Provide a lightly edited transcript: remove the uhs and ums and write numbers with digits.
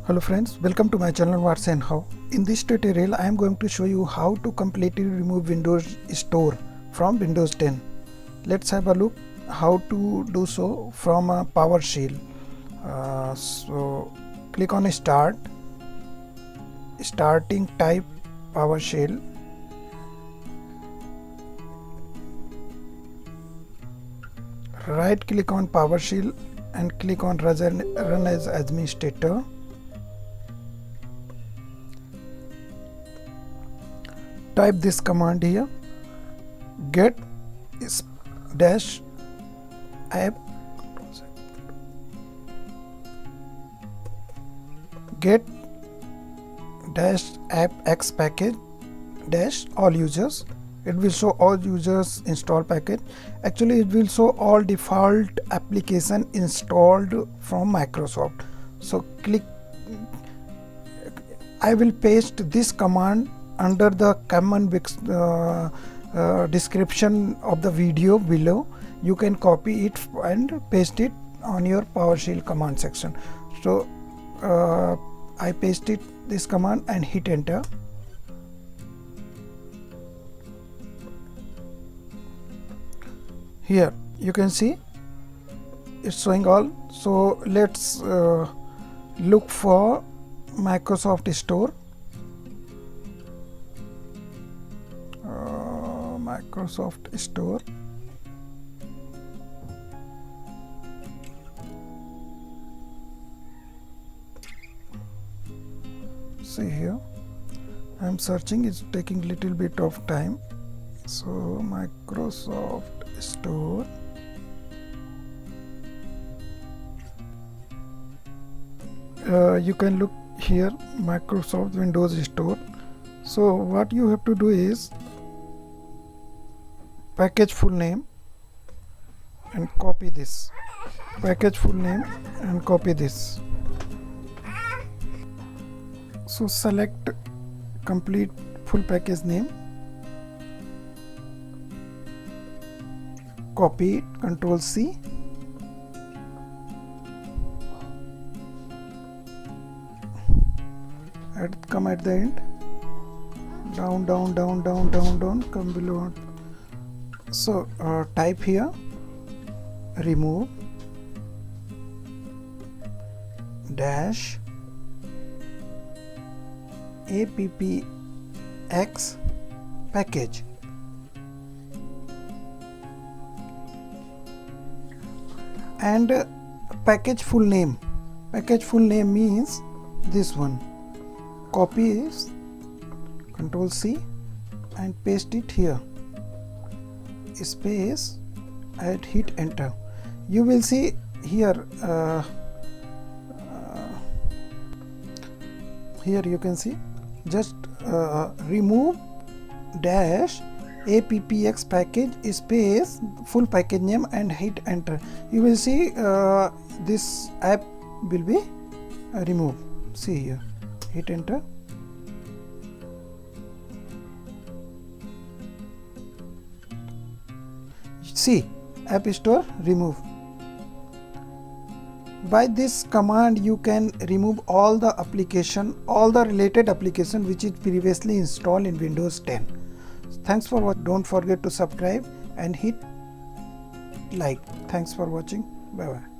Hello friends, welcome to my channel What's and How. In this tutorial I am going to show you how to completely remove Windows Store from Windows 10. Let's have a look how to do so from PowerShell. So click on Start, starting type PowerShell. Right click on PowerShell and click on Run as Administrator. Type this command here, Get-AppxPackage AllUsers. It will show all users install package. Actually it will show all default application installed from Microsoft. So click, I will paste this command under the command description of the video below. You can copy it and paste it on your PowerShell command section. So I pasted this command and hit enter. Here you can see it's showing all. So let's look for Microsoft Store. Microsoft Store. See here, I am searching, it's taking little bit of time. So Microsoft Store. You can look here, Microsoft Windows Store. So what you have to do is PackageFullName and copy this. PackageFullName and copy this. So select complete full package name, copy it, Ctrl C, come at the end, down, come below. So type here remove dash AppxPackage. And package full name. Package full name means this one. Copy is Ctrl C and paste it here. Space and hit enter. You will see here here you can see just remove dash AppxPackage space full package name and hit enter. You will see this app will be removed. See here, hit enter. See, App Store remove. By this command you can remove all the application, all the related application which is previously installed in Windows 10. Thanks for watching. Don't forget to subscribe and hit like. Thanks for watching. Bye bye.